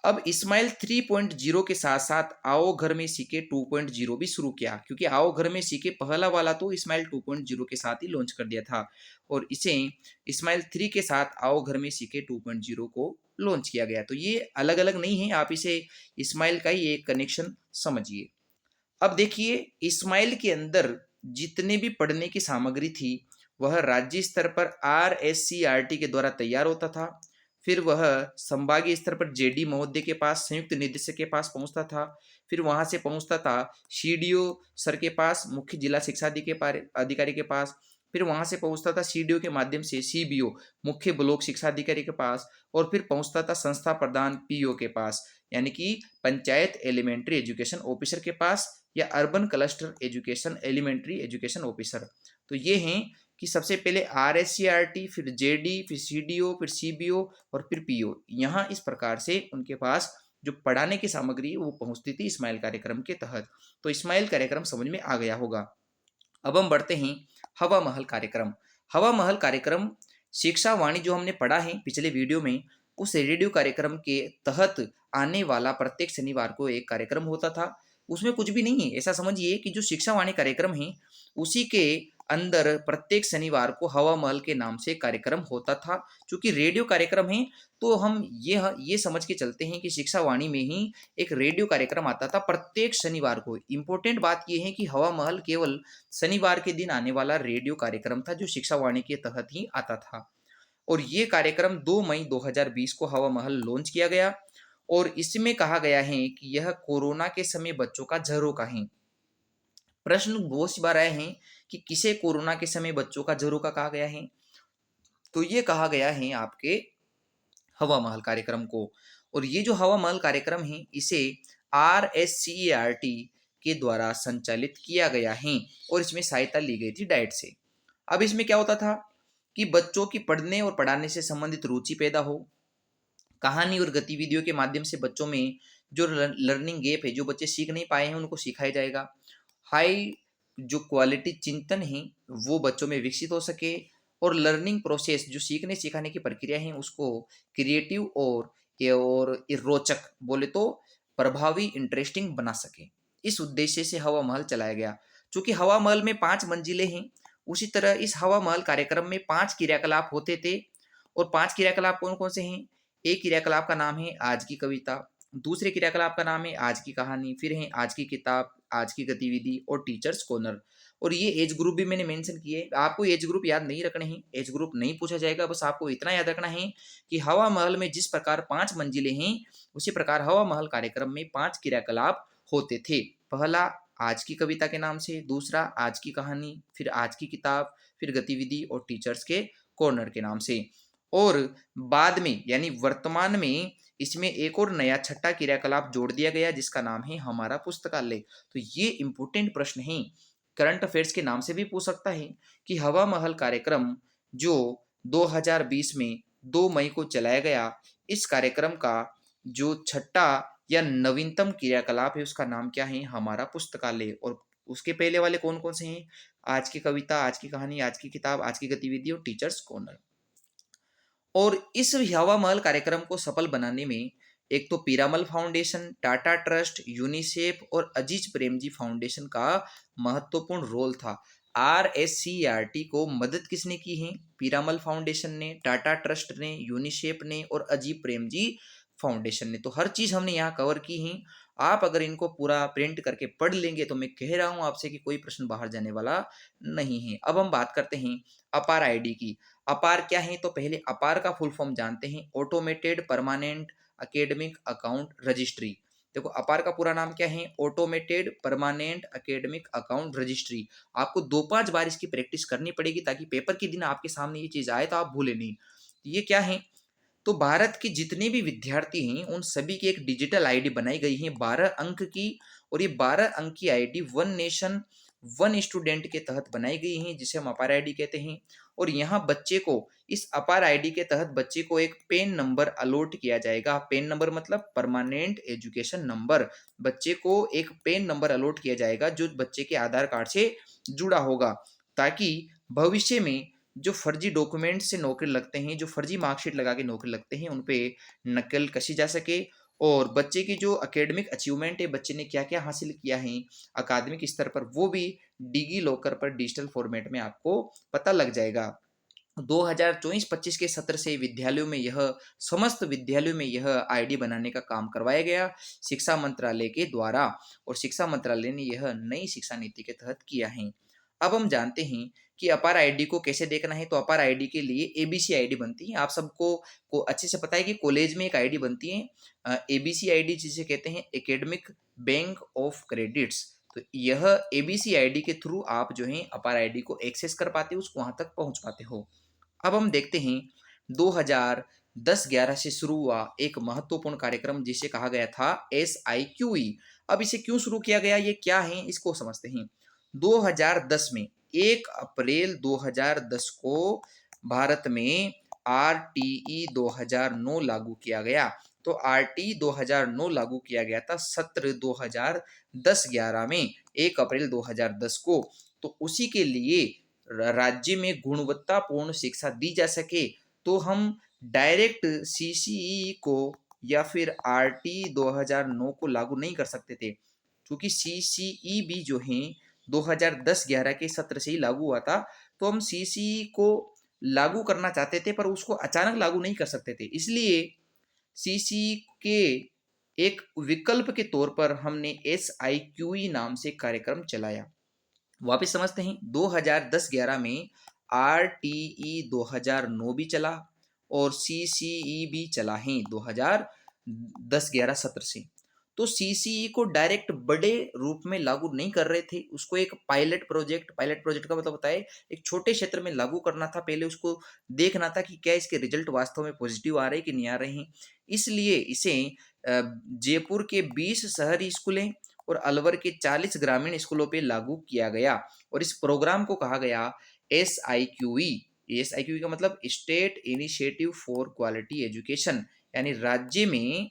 अब इस्माइल 3.0 के साथ साथ आओ घर में सीखे 2.0 भी शुरू किया, क्योंकि आओ घर में सीखे पहला वाला तो इस्माइल 2.0 के साथ ही लॉन्च कर दिया था, और इसे इस्माइल 3 के साथ आओ घर में सीखे 2.0 को लॉन्च किया गया। तो ये अलग अलग नहीं है, आप इसे इस्माइल का ही एक कनेक्शन समझिए। अब देखिए, इस्माइल के अंदर जितने भी पढ़ने की सामग्री थी वह राज्य स्तर पर RSCRT के द्वारा तैयार होता था, फिर वह संभागीय स्तर पर JD महोदय के पास, संयुक्त निदेशक के पास पहुंचता था, फिर वहां से पहुंचता था CDO सर के पास, मुख्य जिला शिक्षा अधिकारी के पास, फिर वहां से पहुंचता था CDO के माध्यम से CBO, मुख्य ब्लॉक शिक्षा अधिकारी के पास, और फिर पहुंचता था संस्था प्रधान PO के पास, यानी कि पंचायत एलिमेंट्री एजुकेशन ऑफिसर के पास, या urban cluster education elementary education officer. तो ये हैं कि सबसे पहले RSCRT, फिर JD, फिर CDO, फिर CBO और फिर PO। यहाँ इस प्रकार से उनके पास जो पढ़ाने की सामग्री वो पहुंचती थी इस्माइल कार्यक्रम के तहत। तो इस्माइल कार्यक्रम समझ में आ गया होगा। अब हम बढ़ते हैं हवा महल कार्यक्रम। हवा महल कार्यक्रम शिक्षा वाणी जो हमने पढ़ा है पिछले वीडियो में, उस रेडियो कार्यक्रम के तहत आने वाला प्रत्येक शनिवार को एक कार्यक्रम होता था। उसमें कुछ भी नहीं है, ऐसा समझिए कि जो शिक्षा वाणी कार्यक्रम है उसी के अंदर प्रत्येक शनिवार को हवा महल के नाम से कार्यक्रम होता था। क्योंकि रेडियो कार्यक्रम है तो हम ये समझ के चलते हैं कि शिक्षा वाणी में ही एक रेडियो कार्यक्रम आता था प्रत्येक शनिवार को। इम्पोर्टेंट बात यह है कि हवा महल केवल शनिवार के दिन आने वाला रेडियो कार्यक्रम था जो शिक्षा वाणी के तहत ही आता था। और ये कार्यक्रम 2 मई 2020 को हवा महल लॉन्च किया गया, और इसमें कहा गया है कि यह कोरोना के समय बच्चों का झरोखा है। प्रश्न बहुत सी बार आए हैं कि किसे कोरोना के समय बच्चों का झरोखा कहा गया है, तो ये कहा गया है आपके हवा महल कार्यक्रम को। और ये जो हवा महल कार्यक्रम है इसे RSCERT के द्वारा संचालित किया गया है, और इसमें सहायता ली गई थी डाइट से। अब इसमें क्या होता था कि बच्चों की पढ़ने और पढ़ाने से संबंधित रुचि पैदा हो, कहानी और गतिविधियों के माध्यम से बच्चों में जो लर्निंग गैप है, जो बच्चे सीख नहीं पाए हैं उनको सिखाया जाएगा। हाई जो क्वालिटी चिंतन है वो बच्चों में विकसित हो सके, और लर्निंग प्रोसेस जो सीखने सिखाने की प्रक्रिया है उसको क्रिएटिव और रोचक, बोले तो प्रभावी, इंटरेस्टिंग बना सके। इस उद्देश्य से हवा महल चलाया गया। चूंकि हवा महल में 5 मंजिलें हैं, उसी तरह इस हवा महल कार्यक्रम में 5 क्रियाकलाप होते थे। और 5 क्रियाकलाप कौन कौन से हैं? एक क्रियाकलाप का नाम है आज की कविता, दूसरे क्रियाकलाप का नाम है आज की कहानी, फिर है आज की किताब, आज की गतिविधि और टीचर्स कॉर्नर। और ये एज ग्रुप भी मैंने मेंशन किए। आपको एज ग्रुप याद नहीं रखने हैं, एज ग्रुप नहीं पूछा जाएगा, बस आपको इतना याद रखना है कि हवा महल में जिस प्रकार 5 मंजिलें हैं उसी प्रकार हवा महल कार्यक्रम में 5 क्रियाकलाप होते थे। पहला आज की कविता के नाम से, दूसरा आज की कहानी, फिर आज की किताब, फिर गतिविधि और टीचर्स के कॉर्नर के नाम से। और बाद में यानी वर्तमान में इसमें एक और नया छठा क्रियाकलाप जोड़ दिया गया जिसका नाम है हमारा पुस्तकालय। तो ये इंपोर्टेंट प्रश्न है, करंट अफेयर्स के नाम से भी पूछ सकता है कि हवा महल कार्यक्रम जो 2020 में 2 मई को चलाया गया, इस कार्यक्रम का जो छठा या नवीनतम क्रियाकलाप है उसका नाम क्या है? हमारा पुस्तकालय। और उसके पहले वाले कौन कौन से हैं? आज की कविता, आज की कहानी, आज की किताब, आज की गतिविधि और टीचर्स कॉर्नर। और इस हवा महल कार्यक्रम को सफल बनाने में एक तो Piramal foundation, Tata trust, UNICEF और अजीज प्रेमजी फाउंडेशन का महत्वपूर्ण रोल था। RSCERT को मदद किसने की है? पीरामल फाउंडेशन ने, टाटा ट्रस्ट ने, यूनिसेफ ने और अजीब प्रेमजी फाउंडेशन ने। तो हर चीज हमने यहाँ कवर की है। आप अगर इनको पूरा प्रिंट करके पढ़ लेंगे तो मैं कह रहा हूं आपसे कि कोई प्रश्न बाहर जाने वाला नहीं है। अब हम बात करते हैं अपार आईडी की। अपार क्या है? तो पहले अपार का फुल फॉर्म जानते हैं, automated permanent academic account registry. देखो अपार का पूरा नाम क्या है? Automated permanent academic account registry. आपको 2-5 बार इसकी प्रैक्टिस करनी पड़ेगी ताकि पेपर के दिन आपके सामने ये चीज आए तो आप भूले नहीं। ये क्या है? तो भारत के जितने भी विद्यार्थी हैं उन सभी की एक डिजिटल आईडी बनाई गई है 12 अंक की। और ये 12 अंक की ID one nation one student के तहत बनाई गई है जिसे हम अपार आईडी कहते हैं। और यहाँ बच्चे को इस अपार आईडी के तहत बच्चे को एक पेन नंबर अलॉट किया जाएगा। पेन नंबर मतलब परमानेंट एजुकेशन नंबर। बच्चे को एक पेन नंबर अलॉट किया जाएगा जो बच्चे के आधार कार्ड से जुड़ा होगा, ताकि भविष्य में जो फर्जी डॉक्यूमेंट से नौकरी लगते हैं, जो फर्जी मार्कशीट लगा के नौकरी लगते हैं, उन पे नकल कसी जा सके और बच्चे की जो एकेडमिक अचीवमेंट है, बच्चे ने क्या-क्या हासिल किया है अकादमिक स्तर पर, वो भी डिजी लॉकर पर डिजिटल फॉर्मेट में आपको पता लग जाएगा। 2024-25 के सत्र से विद्यालयों में यह समस्त विद्यालयों में यह आईडी बनाने का काम करवाया गया शिक्षा मंत्रालय के द्वारा, और शिक्षा मंत्रालय ने यह नई शिक्षा नीति के तहत किया है। अब हम जानते हैं कि अपार आईडी को कैसे देखना है। तो अपार आईडी के लिए एबीसी आईडी बनती है। आप सबको अच्छे से पता है कि कॉलेज में एक आईडी बनती है, एबीसी आईडी जिसे कहते हैं एकेडमिक बैंक ऑफ क्रेडिट्स। तो यह एबीसी आईडी के थ्रू आप जो है अपार आईडी को एक्सेस कर पाते हो, उसको वहां तक पहुंच पाते हो। अब हम देखते हैं 2010-11 से शुरू हुआ एक महत्वपूर्ण कार्यक्रम जिसे कहा गया था SIQE। अब इसे क्यों शुरू किया गया, ये क्या है, इसको समझते हैं। 2010 में 1 अप्रैल 2010 को भारत में RTE 2009 लागू किया गया। तो RTE 2009 लागू किया गया था सत्र 2010-11 में 1 अप्रैल 2010 को। तो उसी के लिए राज्य में गुणवत्तापूर्ण शिक्षा दी जा सके तो हम डायरेक्ट CCE को या फिर RT 2009 को लागू नहीं कर सकते थे, क्योंकि CCE भी जो है 2010-11 के सत्र से ही लागू हुआ था। तो हम CCE को लागू करना चाहते थे पर उसको अचानक लागू नहीं कर सकते थे, इसलिए CCE के एक विकल्प के तौर पर हमने SIQE नाम से कार्यक्रम चलाया। वापिस समझते हैं, 2010-11 में RTE 2009 भी चला और CCE भी चला है 2010-11 सत्र से। तो CCE को डायरेक्ट बड़े रूप में लागू नहीं कर रहे थे, उसको एक पायलट प्रोजेक्ट का मतलब होता है एक छोटे क्षेत्र में लागू करना था। पहले उसको देखना था कि क्या इसके रिजल्ट वास्तव में पॉजिटिव आ रहे हैं कि नहीं आ रहे हैं। इसलिए इसे जयपुर के 20 शहरी स्कूलें और अलवर के 40 ग्रामीण स्कूलों पे लागू किया गया, और इस प्रोग्राम को कहा गया SIQE। SIQE का मतलब state initiative for quality education, यानी राज्य में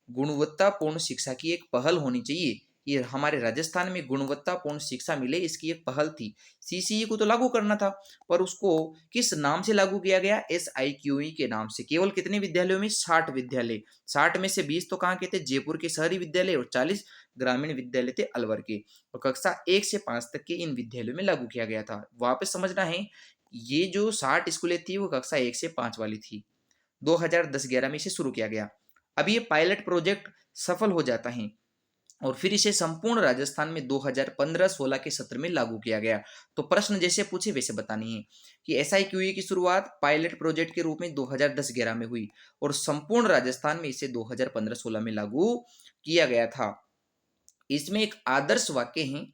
गुणवत्तापूर्ण शिक्षा की एक पहल होनी चाहिए। ये हमारे राजस्थान में गुणवत्तापूर्ण शिक्षा मिले, इसकी एक पहल थी। CCE को तो लागू करना था, पर उसको किस नाम से लागू किया गया, SIQE के नाम से। केवल कितने विद्यालयों में, 60 विद्यालय। 60 में से 20 तो कहाँ के थे, जयपुर के शहरी विद्यालय, और 40 ग्रामीण विद्यालय थे अलवर के। और कक्षा 1 से 5 तक के इन विद्यालयों में लागू किया गया था। वापस समझना है, ये जो 60 स्कूलें थी वो कक्षा 1 से 5 वाली थी। 2010-11 में इसे शुरू किया गया। अब ये पायलट प्रोजेक्ट सफल हो जाता है और फिर इसे संपूर्ण राजस्थान में 2015-16 के सत्र में लागू किया गया। तो प्रश्न जैसे पूछे वैसे बतानी है कि SIQE की शुरुआत पायलट प्रोजेक्ट के रूप में 2010-11 में हुई और संपूर्ण राजस्थान में इसे 2015-16 में लागू किया गया था। इसमें एक आदर्श वाक्य है।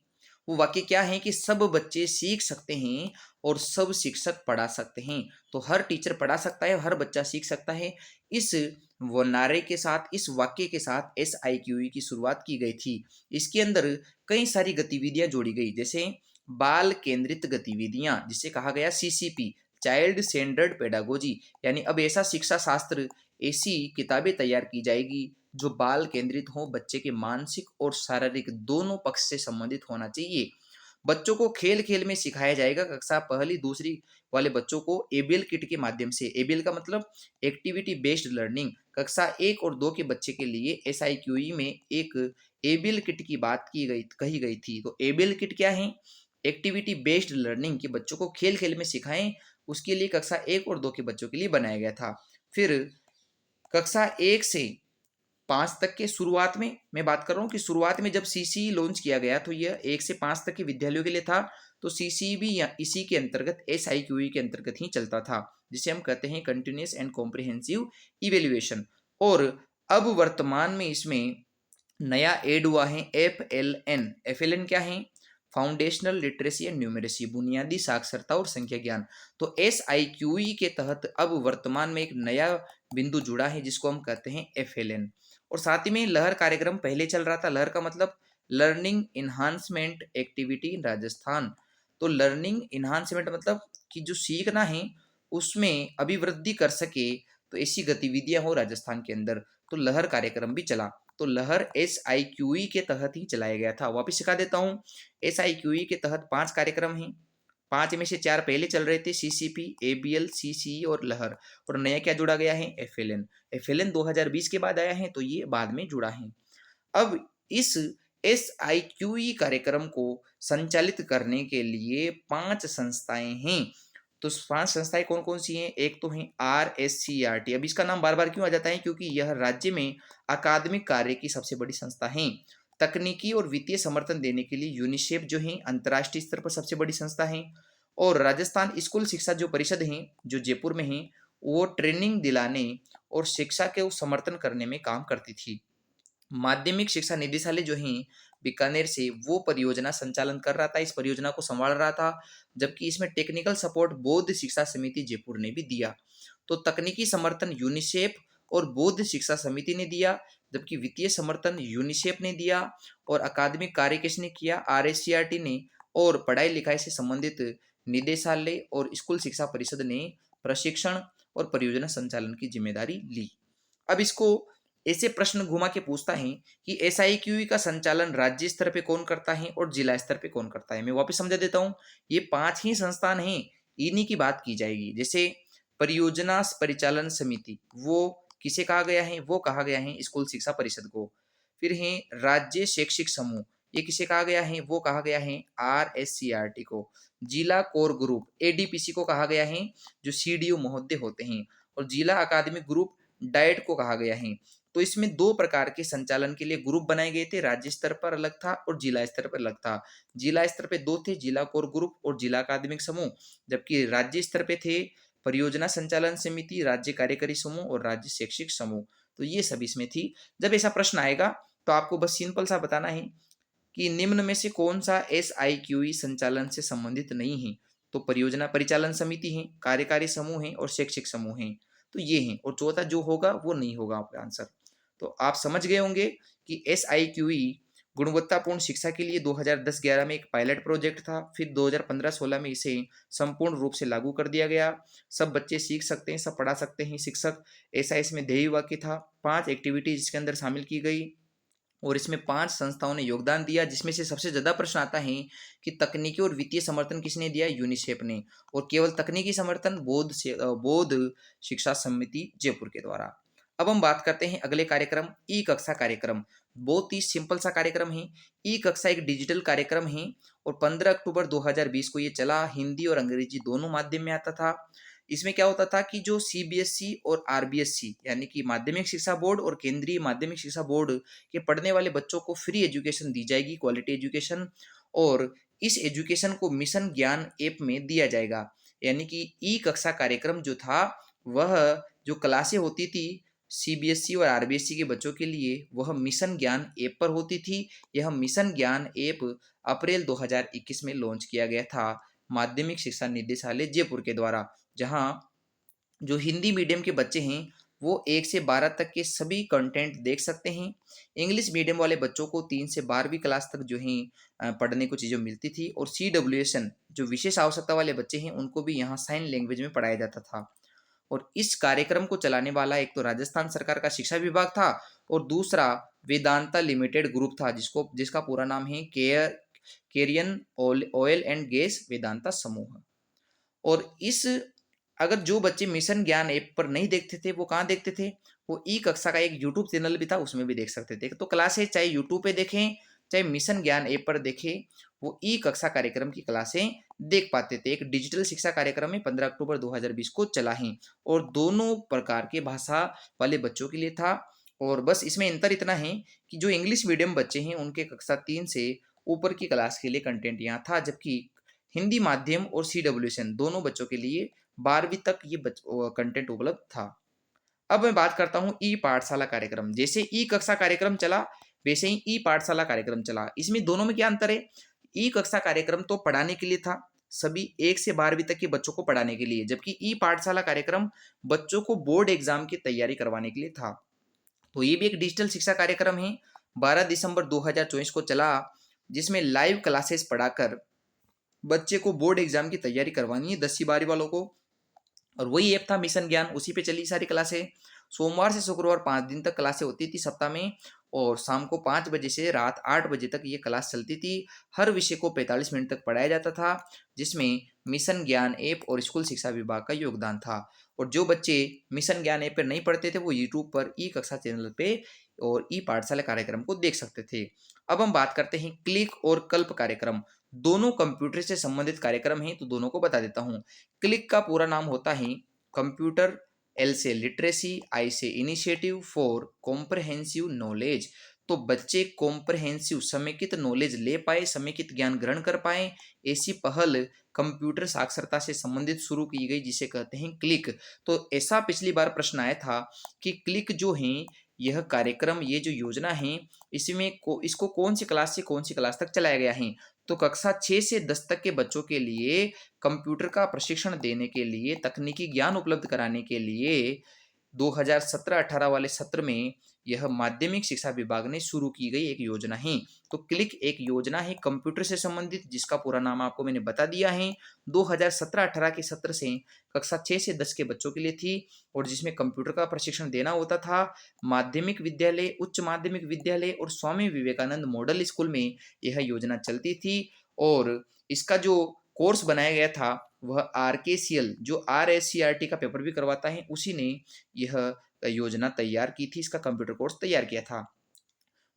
वो वाक्य क्या है कि सब बच्चे सीख सकते हैं और सब शिक्षक पढ़ा सकते हैं। तो हर टीचर पढ़ा सकता है, हर बच्चा सीख सकता है। इस वो नारे के साथ, इस वाक्य के साथ SIQE की शुरुआत की गई थी। इसके अंदर कई सारी गतिविधियां जोड़ी गई, जैसे बाल केंद्रित गतिविधियां जिसे कहा गया CCP, चाइल्ड सेंटर्ड पेडागोजी, यानी अब ऐसा शिक्षा शास्त्र, ऐसी किताबें तैयार की जाएगी जो बाल केंद्रित हो, बच्चे के मानसिक और शारीरिक दोनों पक्ष से संबंधित होना चाहिए। बच्चों को खेल खेल में सिखाया जाएगा। कक्षा पहली दूसरी वाले बच्चों को ABL किट के माध्यम से, ABL का मतलब एक्टिविटी बेस्ड लर्निंग, कक्षा 1 और 2 के बच्चे के लिए SIQE में एक ABL किट की बात कही गई थी। तो ABL किट क्या है, एक्टिविटी बेस्ड लर्निंग, के बच्चों को खेल खेल में सिखाएं, उसके लिए कक्षा 1 और 2 के बच्चों के लिए बनाया गया था। फिर कक्षा 1 से 5 तक के शुरुआत में मैं बात कर रहा हूँ कि शुरुआत में जब CCE लॉन्च किया गया तो यह 1 से 5 तक के विद्यालयों के लिए था। तो CCE भी इसी के अंतर्गत, SIQE के अंतर्गत ही चलता था, जिसे हम कहते हैं कंटिन्यूस एंड कॉम्प्रिहेंसिव इवेल्युएशन। और अब वर्तमान में इसमें नया ऐड हुआ है FLN। FLN क्या है, फाउंडेशनल लिटरेसी एंड न्यूमरेसी, बुनियादी साक्षरता और संख्या ज्ञान। तो SIQE के तहत अब वर्तमान में एक नया बिंदु जुड़ा है जिसको हम कहते हैं FLN। और साथ ही में लहर कार्यक्रम पहले चल रहा था। लहर का मतलब learning enhancement activity in Rajasthan. तो लर्निंग इन्हांसमेंट मतलब कि जो सीखना है उसमें अभिवृद्धि कर सके, तो ऐसी गतिविधियां हो राजस्थान के अंदर। तो लहर कार्यक्रम भी चला। तो लहर SIQE के तहत ही चलाया गया था। वापिस सिखा देता हूँ, SIQE के तहत 5 कार्यक्रम हैं। 5 में से 4 पहले चल रहे थे, सीसीपी, एबीएल, सीसीई और लहर, और नया क्या जुड़ा गया है, एफएलएन। एफएलएन 2020 के बाद आया है, तो ये बाद में जुड़ा है। अब इस एसआईक्यूई कार्यक्रम को संचालित करने के लिए 5 संस्थाएं हैं। तो 5 संस्थाएं कौन कौन सी हैं? एक तो है आरएससीईआरटी। अब इसका नाम बार बार क्यों आ जाता है? क्योंकि यह राज्य में अकादमिक कार्य की सबसे बड़ी संस्था है। तकनीकी और वित्तीय समर्थन देने के लिए यूनिसेफ जो है अंतर्राष्ट्रीय स्तर पर सबसे बड़ी संस्था है। और राजस्थान स्कूल शिक्षा जो परिषद है, जो जयपुर में है, वो ट्रेनिंग दिलाने और शिक्षा के समर्थन करने में काम करती थी। माध्यमिक शिक्षा निदेशालय जो है बीकानेर से, वो परियोजना संचालन कर रहा था, इस परियोजना को संभाल रहा था, जबकि इसमें टेक्निकल सपोर्ट बौद्ध शिक्षा समिति जयपुर ने भी दिया। तो तकनीकी समर्थन यूनिसेफ और बौद्ध शिक्षा समिति ने दिया, जबकि वित्तीय समर्थन यूनिसेफ ने दिया। और अकादमिक कार्य किसने किया? आरएससीईआरटी ने। और पढ़ाई लिखाई से संबंधित निदेशालय और स्कूल शिक्षा परिषद ने प्रशिक्षण और परियोजना संचालन की जिम्मेदारी ली। अब इसको ऐसे प्रश्न घुमा के पूछता है कि एसआईक्यूई का संचालन राज्य स्तर पे कौन करता है और जिला स्तर पे कौन करता है। मैं वापस समझा देता हूँ, ये 5 ही संस्थान हैं, इन्हीं की बात की जाएगी। जैसे परियोजना परिचालन समिति, वो किसे कहा गया है? वो कहा गया है स्कूल शिक्षा परिषद को। फिर है राज्य शैक्षिक समूह, ये किसे कहा गया है? वो कहा गया है आरएससीईआरटी को। जिला कोर ग्रुप एडीपीसी को कहा गया है, जो सीडीओ महोदय होते हैं। और जिला अकादमिक ग्रुप डाइट को कहा गया है। तो इसमें 2 प्रकार के संचालन के लिए ग्रुप बनाए गए थे, राज्य स्तर पर अलग था और जिला स्तर पर अलग था। जिला स्तर पे 2 थे, जिला कोर ग्रुप और जिला अकादमिक समूह, जबकि राज्य स्तर पे थे परियोजना संचालन समिति, राज्य कार्यकारी समूह और राज्य शैक्षिक समूह। तो ये सब इसमें थी। जब ऐसा प्रश्न आएगा तो आपको बस सिंपल सा बताना है कि निम्न में से कौन सा एसआईक्यूई संचालन से संबंधित नहीं है? तो परियोजना परिचालन समिति है, कार्यकारी समूह है और शैक्षिक समूह है। तो ये हैं, और चौथा जो होगा वो नहीं होगा आपका आंसर। तो आप समझ गए होंगे कि एसआईक्यूई गुणवत्तापूर्ण शिक्षा के लिए 2010-11 में एक पायलट प्रोजेक्ट था। फिर 2015-16 में इसे संपूर्ण रूप से लागू कर दिया गया। सब बच्चे सीख सकते हैं, सब पढ़ा सकते हैं शिक्षक, ऐसा इसमें ध्येय वाक्य था। 5 एक्टिविटीज इसके अंदर शामिल की गई और इसमें 5 संस्थाओं ने योगदान दिया, जिसमें से सबसे ज़्यादा प्रश्न आता है कि तकनीकी और वित्तीय समर्थन किसने दिया? यूनिसेफ ने। और केवल तकनीकी समर्थन बौद्ध शिक्षा समिति जयपुर के द्वारा। अब हम बात करते हैं अगले कार्यक्रम, ई कक्षा कार्यक्रम। बहुत ही सिंपल सा कार्यक्रम है। ई कक्षा एक डिजिटल कार्यक्रम है और 15 अक्टूबर 2020 को ये चला। हिंदी और अंग्रेजी दोनों माध्यम में आता था। इसमें क्या होता था कि जो सीबीएसई और आरबीएसई यानी कि माध्यमिक शिक्षा बोर्ड और केंद्रीय माध्यमिक शिक्षा बोर्ड के पढ़ने वाले बच्चों को फ्री एजुकेशन दी जाएगी, क्वालिटी एजुकेशन। और इस एजुकेशन को मिशन ज्ञान ऐप में दिया जाएगा। यानी कि ई कक्षा कार्यक्रम जो था, वह जो क्लासें होती थी सीबीएसई और आरबीएसई के बच्चों के लिए, वह मिशन ज्ञान ऐप पर होती थी। यह मिशन ज्ञान ऐप अप्रैल 2021 में लॉन्च किया गया था माध्यमिक शिक्षा निदेशालय जयपुर के द्वारा, जहां जो हिंदी मीडियम के बच्चे हैं वो 1 से 12 तक के सभी कंटेंट देख सकते हैं। इंग्लिश मीडियम वाले बच्चों को 3 से 12वीं क्लास तक जो है पढ़ने को चीज़ें मिलती थी। और CWSN जो विशेष आवश्यकता वाले बच्चे हैं, उनको भी यहाँ साइन लैंग्वेज में पढ़ाया जाता था। और इस कार्यक्रम को चलाने वाला एक तो राजस्थान सरकार का शिक्षा विभाग था और दूसरा वेदांता लिमिटेड ग्रुप था, जिसका पूरा नाम है केरियन ऑयल एंड गैस वेदांता समूह। और इस अगर जो बच्चे मिशन ज्ञान ऐप पर नहीं देखते थे, वो कहाँ देखते थे? वो ई कक्षा का एक यूट्यूब चैनल भी था, उसमें भी देख सकते थे। तो क्लासें चाहे यूट्यूब पे देखें चाहे मिशन ज्ञान ऐप पर देखें, वो ई कक्षा कार्यक्रम की क्लासें देख पाते थे। एक डिजिटल शिक्षा कार्यक्रम में 15 अक्टूबर 2020 को चला है और दोनों प्रकार के भाषा वाले बच्चों के लिए था। और बस इसमें अंतर इतना है कि जो इंग्लिश मीडियम बच्चे हैं उनके कक्षा 3 से ऊपर की क्लास के लिए कंटेंट यहाँ था, जबकि हिंदी माध्यम और CWSN दोनों बच्चों के लिए 12वीं तक ये कंटेंट उपलब्ध था। अब मैं बात करता हूँ ई पाठशाला कार्यक्रम। जैसे ई कक्षा कार्यक्रम चला, वैसे ही ई पाठशाला कार्यक्रम चला। इसमें दोनों में क्या अंतर है? ई कक्षा कार्यक्रम तो पढ़ाने के लिए था, सभी 1 से 12वीं तक के बच्चों को पढ़ाने के लिए, जबकि ई पाठशाला कार्यक्रम बच्चों को बोर्ड एग्जाम की तैयारी करवाने के लिए था। तो ये भी एक डिजिटल शिक्षा कार्यक्रम है। 12 दिसंबर 2024 को चला, जिसमें लाइव क्लासेस पढ़ाकर बच्चे को बोर्ड एग्जाम की तैयारी करवानी है 10वीं 12वीं वालों को। और वही ऐप था मिशन ज्ञान, उसी पे चली सारी क्लासें। सोमवार से शुक्रवार 5 दिन तक क्लासें होती थी सप्ताह में। और शाम को 5 बजे से रात 8 बजे तक ये क्लास चलती थी। हर विषय को 45 मिनट तक पढ़ाया जाता था, जिसमें मिशन ज्ञान ऐप और स्कूल शिक्षा विभाग का योगदान था। और जो बच्चे मिशन ज्ञान ऐप पर नहीं पढ़ते थे, वो यूट्यूब पर ई कक्षा चैनल पे और ई पाठशाला कार्यक्रम को देख सकते थे। अब हम बात करते हैं क्लिक और कल्प कार्यक्रम। दोनों कंप्यूटर से संबंधित कार्यक्रम हैं, तो दोनों को बता देता हूँ। क्लिक का पूरा नाम होता है कंप्यूटर, एल से लिटरेसी, आई से इनिशिएटिव, फॉर कॉम्प्रहेंसिव नॉलेज। तो बच्चे कॉम्प्रहेंसिव समेकित नॉलेज ले पाए, समेकित ज्ञान ग्रहण कर पाए, ऐसी पहल कंप्यूटर साक्षरता से संबंधित शुरू की गई, जिसे कहते हैं क्लिक। तो ऐसा पिछली बार प्रश्न आया था कि क्लिक जो है, यह कार्यक्रम, ये जो योजना है, इसको कौन सी क्लास से कौन सी क्लास तक चलाया गया है। तो कक्षा 6 से 10 तक के बच्चों के लिए कंप्यूटर का प्रशिक्षण देने के लिए, तकनीकी ज्ञान उपलब्ध कराने के लिए 2017-18 वाले सत्र में यह माध्यमिक शिक्षा विभाग ने शुरू की गई एक योजना है। तो क्लिक एक योजना है कंप्यूटर से संबंधित, जिसका पूरा नाम आपको मैंने बता दिया है। 2017-18 के सत्र से कक्षा 6 से 10 के बच्चों के लिए थी, और जिसमें कंप्यूटर का प्रशिक्षण देना होता था। माध्यमिक विद्यालय, उच्च माध्यमिक विद्यालय और स्वामी विवेकानंद मॉडल स्कूल में यह योजना चलती थी। और इसका जो कोर्स बनाया गया था, वह RKCL, जो RSCRT का पेपर भी करवाता है, उसी ने यह योजना तैयार की थी, इसका कंप्यूटर कोर्स तैयार किया था।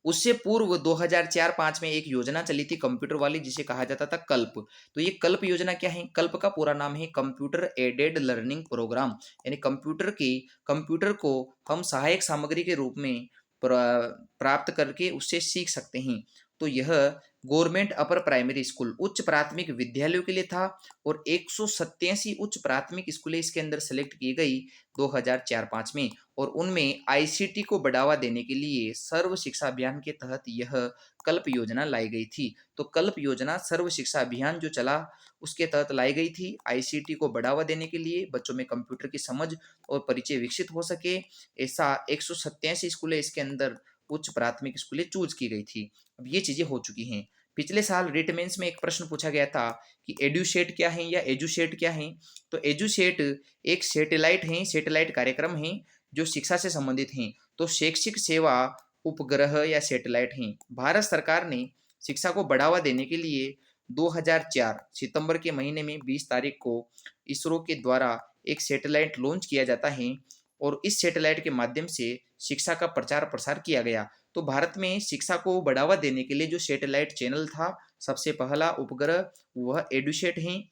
उससे पूर्व 2004-5 में एक योजना चली थी कंप्यूटर वाली, जिसे कहा जाता था कल्प। तो ये कल्प योजना क्या है? कल्प का पूरा नाम है कंप्यूटर एडेड लर्निंग प्रोग्राम, यानी कंप्यूटर को हम सहायक सामग्री के रूप में प्राप्त करके उससे सीख सकते हैं। तो यह गवर्नमेंट अपर प्राइमरी स्कूल, उच्च प्राथमिक विद्यालयों के लिए था, और 187 उच्च प्राथमिक स्कूलें इसके अंदर सेलेक्ट की गई 2004-5 में। और उनमें ICT को बढ़ावा देने के लिए सर्व शिक्षा अभियान के तहत यह कल्प योजना लाई गई थी। तो कल्प योजना सर्व शिक्षा अभियान जो चला, उसके तहत लाई गई थी। ICT को बढ़ावा देने के लिए, बच्चों में कंप्यूटर की समझ और परिचय विकसित हो सके, ऐसा 187 स्कूलें इसके अंदर, उच्च प्राथमिक स्कूलें चूज की गई थी। अब ये चीजें हो चुकी हैं। पिछले साल रिट मेंस में एक प्रश्न पूछा गया था कि एड्यूशेट क्या है या एजुशेट क्या है। तो एजुशेट एक सैटेलाइट है, सैटेलाइट कार्यक्रम है जो शिक्षा से संबंधित हैं। तो शैक्षिक सेवा उपग्रह या सैटेलाइट हैं। भारत सरकार ने शिक्षा को बढ़ावा देने के लिए 2004 सितंबर के महीने में 20 तारीख को इसरो के द्वारा एक सैटेलाइट लॉन्च किया जाता है, और इस सैटेलाइट के माध्यम से शिक्षा का प्रचार प्रसार किया गया। तो भारत में शिक्षा को बढ़ावा देने के लिए जो सैटेलाइट चैनल था, सबसे पहला उपग्रह, वह एडुसेट है।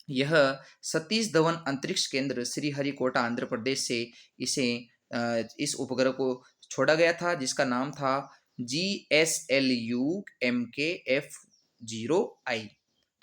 यह सतीश धवन अंतरिक्ष केंद्र श्रीहरिकोटा आंध्र प्रदेश से इसे इस उपग्रह को छोड़ा गया था, जिसका नाम था GSLU-MKF-0I।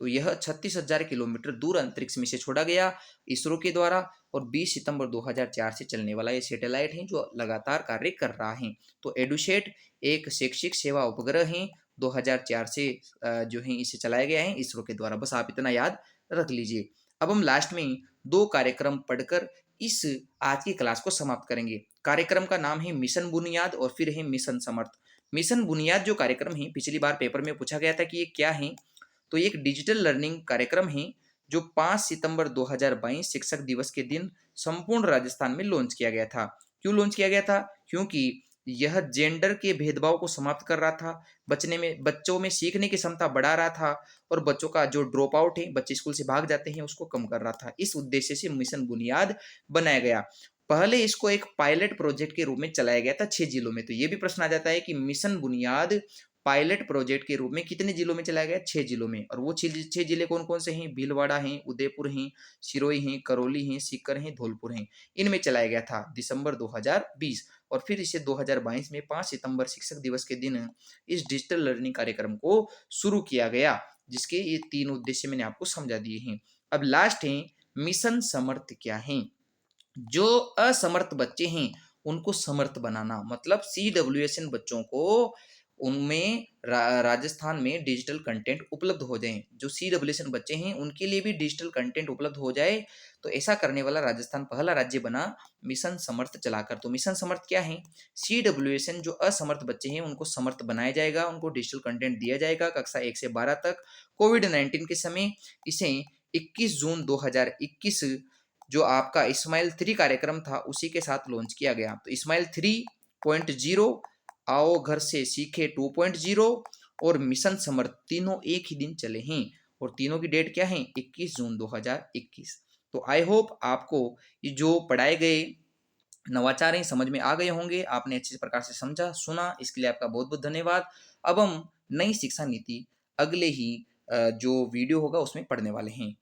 तो यह 36,000 किलोमीटर दूर अंतरिक्ष में से छोड़ा गया इसरो के द्वारा, और 20 सितंबर 2004 से चलने वाला ये सैटेलाइट है जो लगातार कार्य कर रहा है। तो एडुसेट एक शैक्षिक सेवा उपग्रह है, 2004 से जो है इसे चलाया गया है इसरो के द्वारा। बस आप इतना याद रख लीजिए। अब हम लास्ट में 2 कार्यक्रम पढ़कर इस आज की क्लास को समाप्त करेंगे। कार्यक्रम का नाम है मिशन बुनियाद, और फिर है मिशन समर्थ। मिशन बुनियाद जो कार्यक्रम है, पिछली बार पेपर में पूछा गया था कि ये क्या है। तो ये एक डिजिटल लर्निंग कार्यक्रम है जो 5 सितंबर 2022 शिक्षक दिवस के दिन संपूर्ण राजस्थान में लॉन्च किया गया था। क्यों लॉन्च किया गया था? क्योंकि यह जेंडर के भेदभाव को समाप्त कर रहा था, बच्चों में सीखने की क्षमता बढ़ा रहा था, और बच्चों का जो ड्रॉप आउट है, बच्चे स्कूल से भाग जाते हैं, उसको कम कर रहा था। इस उद्देश्य से मिशन बुनियाद बनाया गया। पहले इसको एक पायलट प्रोजेक्ट के रूप में चलाया गया था 6 जिलों में। तो ये भी प्रश्न आ जाता है कि मिशन बुनियाद पायलट प्रोजेक्ट के रूप में कितने जिलों में चलाया गया? 6 जिलों में। और वो 6 जिले कौन कौन से हैं? भीलवाड़ा हैं, उदयपुर हैं, सिरोही हैं, करौली हैं, सीकर हैं, धौलपुर हैं। इनमें चलाया गया था दिसंबर 2020। और फिर इसे 2022 में 5 सितंबर शिक्षक दिवस के दिन इस डिजिटल लर्निंग कार्यक्रम को शुरू किया गया, जिसके ये 3 उद्देश्य मैंने आपको समझा दिए हैं। अब लास्ट है मिशन समर्थ क्या है? जो असमर्थ बच्चे हैं उनको समर्थ बनाना, मतलब CWSN बच्चों को उनमें राजस्थान में डिजिटल कंटेंट उपलब्ध हो जाए। जो CWSN बच्चे हैं उनके लिए भी डिजिटल कंटेंट उपलब्ध हो जाए, तो ऐसा करने वाला राजस्थान पहला राज्य बना मिशन समर्थ चलाकर। तो मिशन समर्थ क्या है? CWSN जो असमर्थ बच्चे हैं उनको समर्थ बनाया जाएगा, उनको डिजिटल कंटेंट दिया जाएगा कक्षा 1 से 12 तक। कोविड-19 के समय इसे 21 जून 2021 जो आपका स्माइल 3 कार्यक्रम था, उसी के साथ लॉन्च किया गया। तो स्माइल 3.0 आओ घर से सीखे 2.0 और मिशन समर्थ तीनों एक ही दिन चले हैं और तीनों की डेट क्या है 21 जून 2021। तो आई होप आपको ये जो पढ़ाए गए नवाचार हैं समझ में आ गए होंगे, आपने अच्छे प्रकार से समझा सुना, इसके लिए आपका बहुत बहुत धन्यवाद। अब हम नई शिक्षा नीति अगले ही जो वीडियो होगा उसमें पढ़ने वाले हैं।